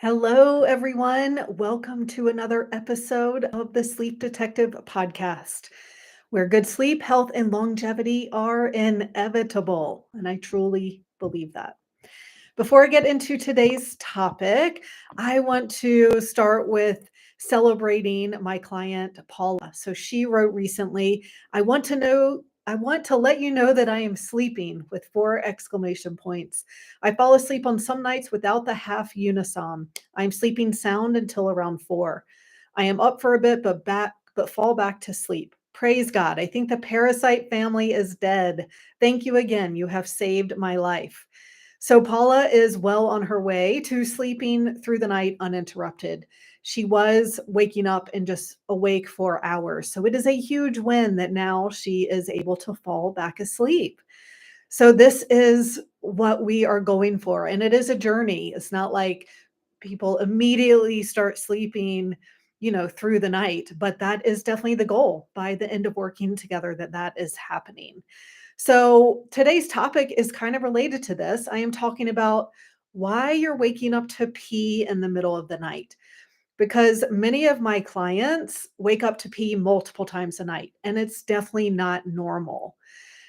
Hello, everyone. Welcome to another episode of the Sleep Detective podcast, where good sleep, health, and longevity are inevitable. And I truly believe that. Before I get into today's topic, I want to start with celebrating my client, Paula. So she wrote recently, I want to let you know that I am sleeping with four exclamation points. I fall asleep on some nights without the half unisom. I am sleeping sound until around 4. I am up for a bit but fall back to sleep. Praise God. I think the parasite family is dead. Thank you again. You have saved my life. So Paula is well on her way to sleeping through the night uninterrupted. She was waking up and just awake for hours. So it is a huge win that now she is able to fall back asleep. So this is what we are going for. And it is a journey. It's not like people immediately start sleeping, through the night, but that is definitely the goal by the end of working together that is happening. So today's topic is kind of related to this. I am talking about why you're waking up to pee in the middle of the night. Because many of my clients wake up to pee multiple times a night, and it's definitely not normal.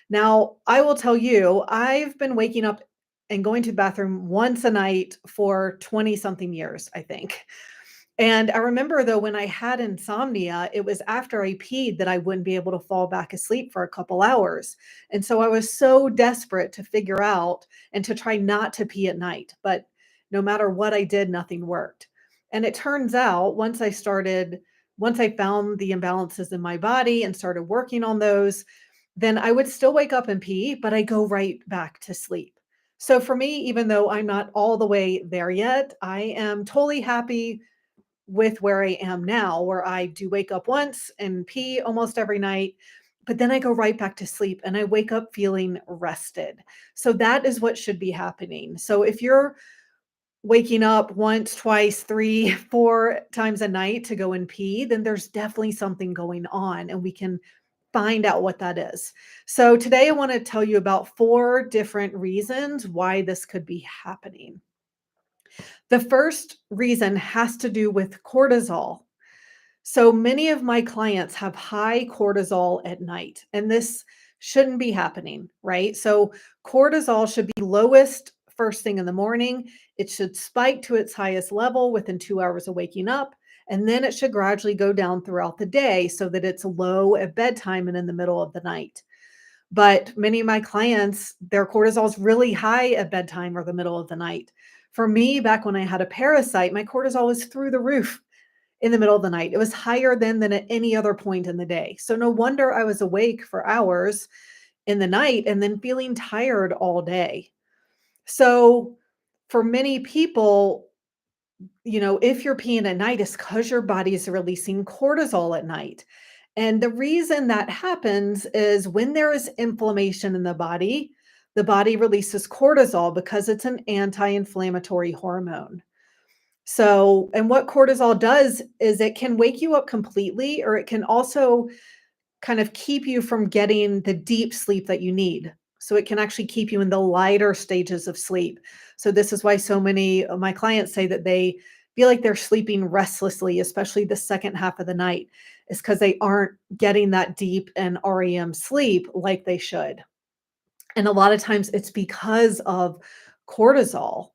Now, I will tell you, I've been waking up and going to the bathroom once a night for 20 something years, I think. And I remember though, when I had insomnia, it was after I peed that I wouldn't be able to fall back asleep for a couple hours. And so I was so desperate to figure out and to try not to pee at night. But no matter what I did, nothing worked. And it turns out once I found the imbalances in my body and started working on those, then I would still wake up and pee, but I go right back to sleep. So for me, even though I'm not all the way there yet, I am totally happy with where I am now, where I do wake up once and pee almost every night, but then I go right back to sleep and I wake up feeling rested. So that is what should be happening. So if you're waking up once, twice, three, 4 times a night to go and pee, then there's definitely something going on and we can find out what that is. So today I want to tell you about 4 different reasons why this could be happening. The first reason has to do with cortisol. So many of my clients have high cortisol at night, and this shouldn't be happening, right? So cortisol should be lowest first thing in the morning. It should spike to its highest level within 2 hours of waking up. And then it should gradually go down throughout the day so that it's low at bedtime and in the middle of the night. But many of my clients, their cortisol is really high at bedtime or the middle of the night. For me, back when I had a parasite, my cortisol was through the roof in the middle of the night. It was higher than at any other point in the day. So no wonder I was awake for hours in the night and then feeling tired all day. So for many people, if you're peeing at night, it's because your body is releasing cortisol at night. And the reason that happens is when there is inflammation in the body releases cortisol because it's an anti inflammatory hormone. So, and what cortisol does is it can wake you up completely, or it can also kind of keep you from getting the deep sleep that you need. So, it can actually keep you in the lighter stages of sleep. So, this is why so many of my clients say that they feel like they're sleeping restlessly, especially the second half of the night, is because they aren't getting that deep and REM sleep like they should. And a lot of times it's because of cortisol.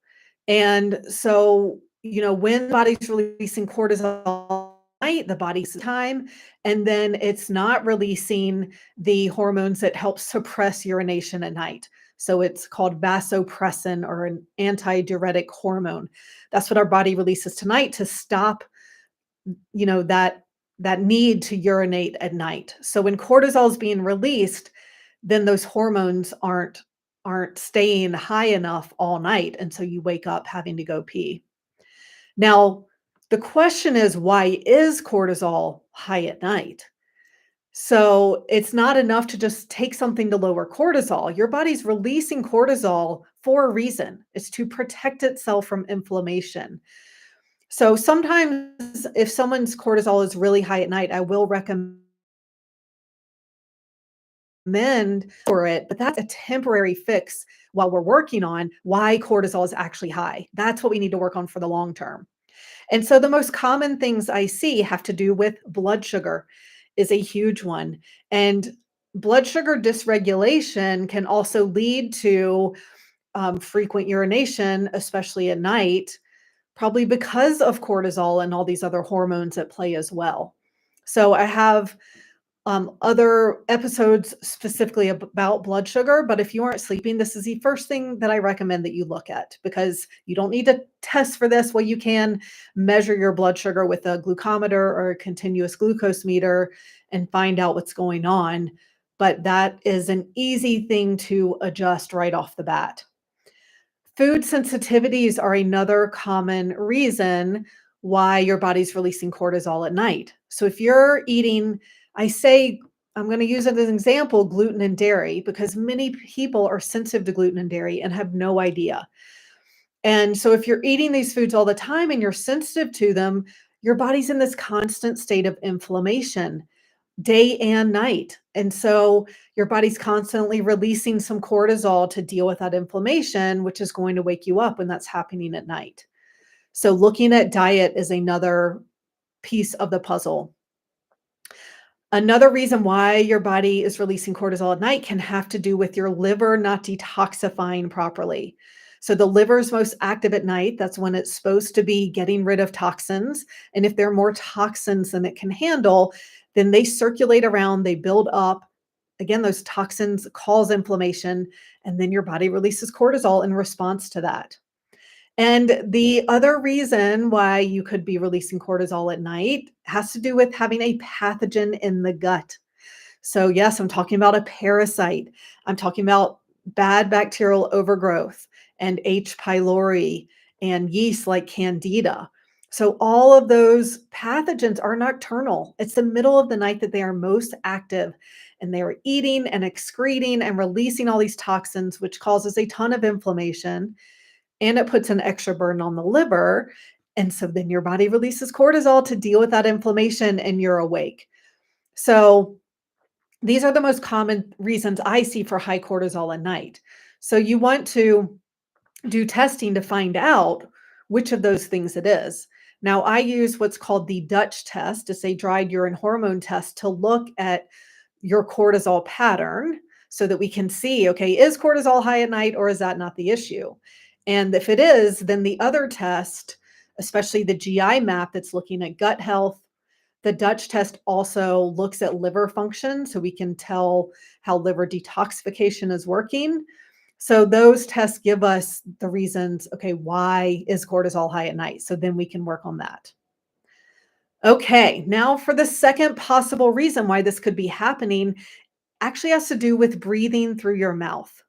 And so, when the body's releasing cortisol at night, the body's time, and then it's not releasing the hormones that help suppress urination at night. So it's called vasopressin or an antidiuretic hormone. That's what our body releases tonight to stop, that need to urinate at night. So when cortisol is being released, then those hormones aren't staying high enough all night, and so you wake up having to go pee. Now, the question is, why is cortisol high at night? So, it's not enough to just take something to lower cortisol. Your body's releasing cortisol for a reason. It's to protect itself from inflammation. So, sometimes if someone's cortisol is really high at night, I will recommend for it, but that's a temporary fix while we're working on why cortisol is actually high. That's what we need to work on for the long term. And so the most common things I see have to do with blood sugar is a huge one. And blood sugar dysregulation can also lead to frequent urination, especially at night, probably because of cortisol and all these other hormones at play as well. So I have other episodes specifically about blood sugar, but if you aren't sleeping, this is the first thing that I recommend that you look at because you don't need to test for this. Well, you can measure your blood sugar with a glucometer or a continuous glucose meter and find out what's going on. But that is an easy thing to adjust right off the bat. Food sensitivities are another common reason why your body's releasing cortisol at night. So if you're eating, I say, I'm going to use it as an example, gluten and dairy, because many people are sensitive to gluten and dairy and have no idea. And so if you're eating these foods all the time and you're sensitive to them, your body's in this constant state of inflammation day and night. And so your body's constantly releasing some cortisol to deal with that inflammation, which is going to wake you up when that's happening at night. So looking at diet is another piece of the puzzle. Another reason why your body is releasing cortisol at night can have to do with your liver not detoxifying properly. So the liver is most active at night. That's when it's supposed to be getting rid of toxins. And if there are more toxins than it can handle, then they circulate around, they build up. Again, those toxins cause inflammation, and then your body releases cortisol in response to that. And the other reason why you could be releasing cortisol at night has to do with having a pathogen in the gut. So, yes, I'm talking about a parasite. I'm talking about bad bacterial overgrowth and H. pylori and yeast like Candida. So, all of those pathogens are nocturnal. It's the middle of the night that they are most active, and they are eating and excreting and releasing all these toxins, which causes a ton of inflammation and it puts an extra burden on the liver. And so then your body releases cortisol to deal with that inflammation and you're awake. So these are the most common reasons I see for high cortisol at night. So you want to do testing to find out which of those things it is. Now, I use what's called the Dutch test. It's a dried urine hormone test to look at your cortisol pattern so that we can see, okay, is cortisol high at night or is that not the issue? And if it is, then the other test, especially the GI map that's looking at gut health, the Dutch test also looks at liver function so we can tell how liver detoxification is working. So those tests give us the reasons, okay, why is cortisol high at night? So then we can work on that. Okay, now for the second possible reason why this could be happening, actually has to do with breathing through your mouth.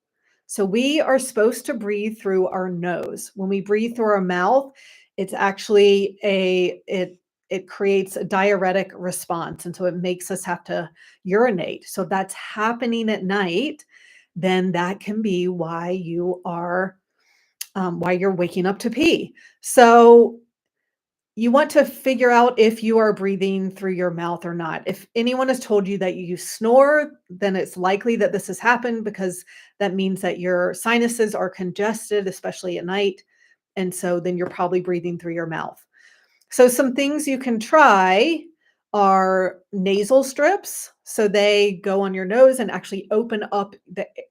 So we are supposed to breathe through our nose. When we breathe through our mouth, it's actually it creates a diuretic response and so it makes us have to urinate. So that's happening at night, then that can be why why you're waking up to pee. So you want to figure out if you are breathing through your mouth or not. If anyone has told you that you snore, then it's likely that this has happened because that means that your sinuses are congested, especially at night. And so then you're probably breathing through your mouth. So some things you can try are nasal strips. So they go on your nose and actually open up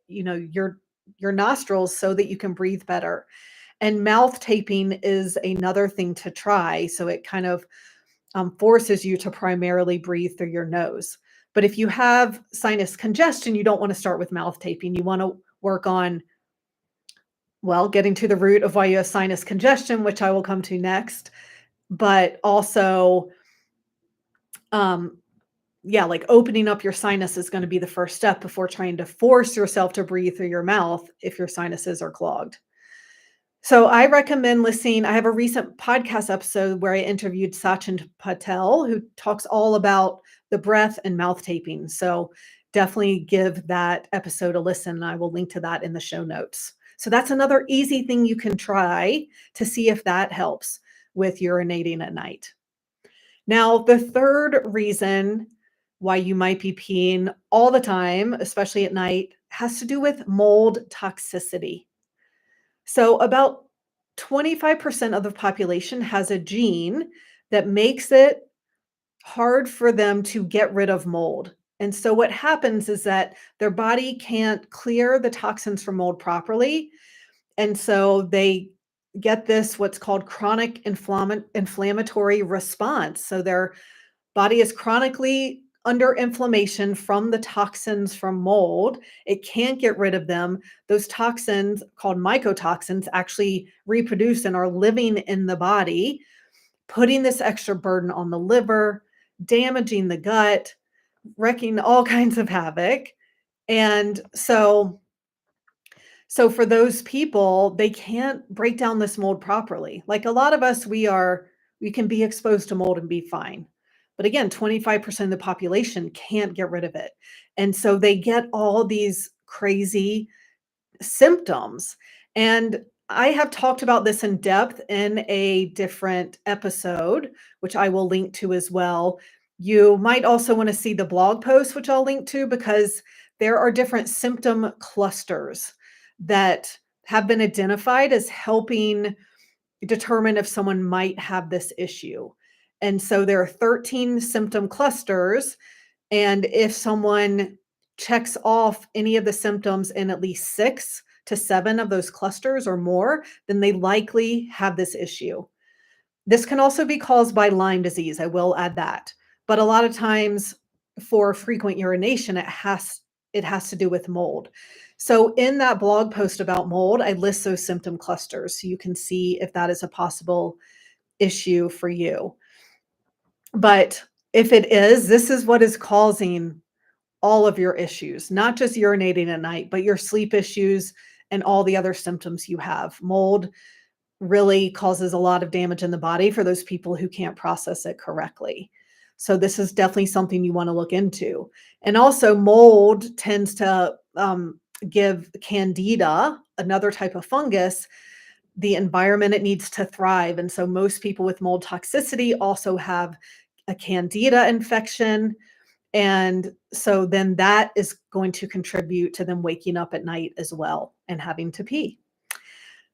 your nostrils so that you can breathe better. And mouth taping is another thing to try. So it kind of forces you to primarily breathe through your nose. But if you have sinus congestion, you don't want to start with mouth taping. You want to work on, well, getting to the root of why you have sinus congestion, which I will come to next. But also, um, yeah, like opening up your sinus is going to be the first step before trying to force yourself to breathe through your mouth if your sinuses are clogged. So I recommend listening. I have a recent podcast episode where I interviewed Sachin Patel, who talks all about the breath and mouth taping. So definitely give that episode a listen. I will link to that in the show notes. So that's another easy thing you can try to see if that helps with urinating at night. Now, the third reason why you might be peeing all the time, especially at night, has to do with mold toxicity. So, about 25% of the population has a gene that makes it hard for them to get rid of mold. And so, what happens is that their body can't clear the toxins from mold properly. And so, they get this what's called chronic inflammatory response. So, their body is chronically under inflammation from the toxins from mold. It can't get rid of them. Those toxins, called mycotoxins, actually reproduce and are living in the body, putting this extra burden on the liver, damaging the gut, wreaking all kinds of havoc. And so for those people, they can't break down this mold properly. Like a lot of us, we can be exposed to mold and be fine. But again, 25% of the population can't get rid of it. And so they get all these crazy symptoms. And I have talked about this in depth in a different episode, which I will link to as well. You might also want to see the blog post, which I'll link to, because there are different symptom clusters that have been identified as helping determine if someone might have this issue. And so there are 13 symptom clusters, and if someone checks off any of the symptoms in at least 6 to 7 of those clusters or more, then they likely have this issue. This can also be caused by Lyme disease, I will add that. But a lot of times for frequent urination, it has to do with mold. So in that blog post about mold, I list those symptom clusters so you can see if that is a possible issue for you. But if it is, this is what is causing all of your issues, not just urinating at night, but your sleep issues and all the other symptoms you have. Mold really causes a lot of damage in the body for those people who can't process it correctly. So this is definitely something you want to look into. And also, mold tends to give candida, another type of fungus, the environment it needs to thrive. And so most people with mold toxicity also have a candida infection. And so then that is going to contribute to them waking up at night as well and having to pee.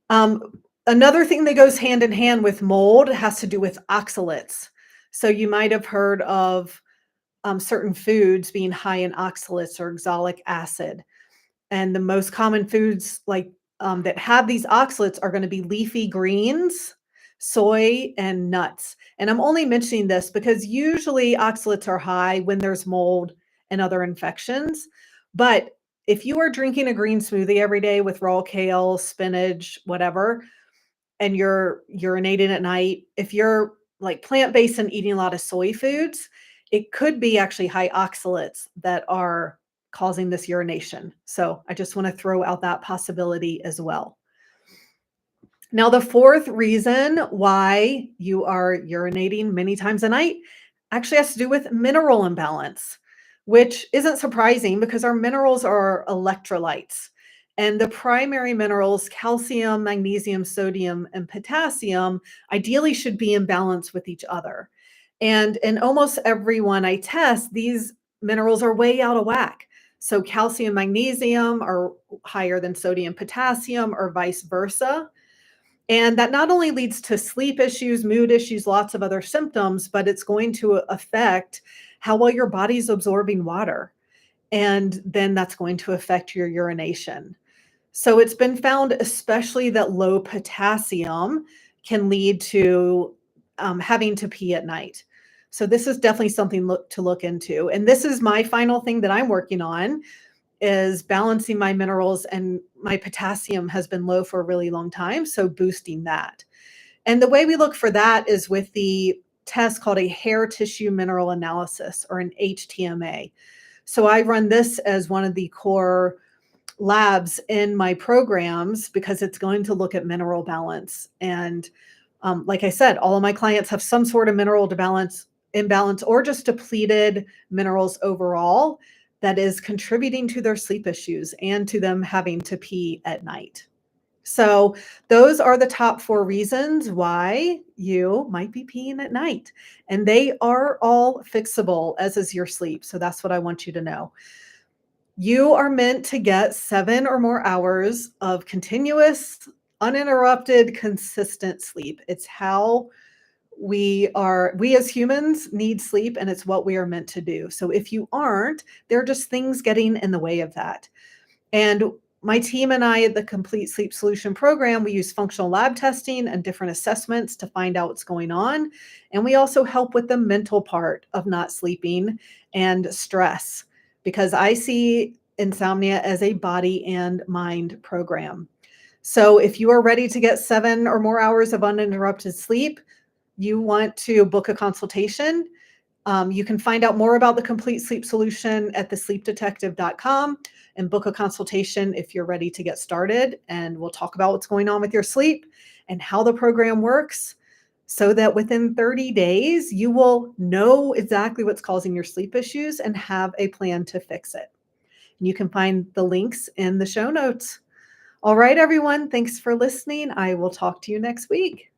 Another thing that goes hand in hand with mold has to do with oxalates. So you might have heard of certain foods being high in oxalates or oxalic acid. And the most common foods that have these oxalates are going to be leafy greens, soy, and nuts. And I'm only mentioning this because usually oxalates are high when there's mold and other infections. But if you are drinking a green smoothie every day with raw kale, spinach, whatever, and you're urinating at night, if you're like plant-based and eating a lot of soy foods, it could be actually high oxalates that are causing this urination. So I just want to throw out that possibility as well. Now, the fourth reason why you are urinating many times a night actually has to do with mineral imbalance, which isn't surprising because our minerals are electrolytes. And the primary minerals, calcium, magnesium, sodium, and potassium, ideally should be in balance with each other. And in almost everyone I test, these minerals are way out of whack. So calcium, magnesium are higher than sodium, potassium, or vice versa. And that not only leads to sleep issues, mood issues, lots of other symptoms, but it's going to affect how well your body's absorbing water. And then that's going to affect your urination. So it's been found, especially that low potassium can lead to having to pee at night. So this is definitely something to look into. And this is my final thing that I'm working on is balancing my minerals, and my potassium has been low for a really long time, so boosting that. And the way we look for that is with the test called a hair tissue mineral analysis, or an HTMA. So I run this as one of the core labs in my programs because it's going to look at mineral balance. And like I said, all of my clients have some sort of mineral imbalance or just depleted minerals overall that is contributing to their sleep issues and to them having to pee at night. So, those are the top 4 reasons why you might be peeing at night, and they are all fixable, as is your sleep. So, that's what I want you to know. You are meant to get 7 or more hours of continuous, uninterrupted, consistent sleep. It's how we as humans need sleep, and it's what we are meant to do. So, if you aren't, there are just things getting in the way of that. And my team and I at the Complete Sleep Solution program, we use functional lab testing and different assessments to find out what's going on. And we also help with the mental part of not sleeping and stress, because I see insomnia as a body and mind program. So if you are ready to get 7 or more hours of uninterrupted sleep, you want to book a consultation. You can find out more about the Complete Sleep Solution at thesleepdetective.com and book a consultation if you're ready to get started. And we'll talk about what's going on with your sleep and how the program works so that within 30 days, you will know exactly what's causing your sleep issues and have a plan to fix it. And you can find the links in the show notes. All right, everyone. Thanks for listening. I will talk to you next week.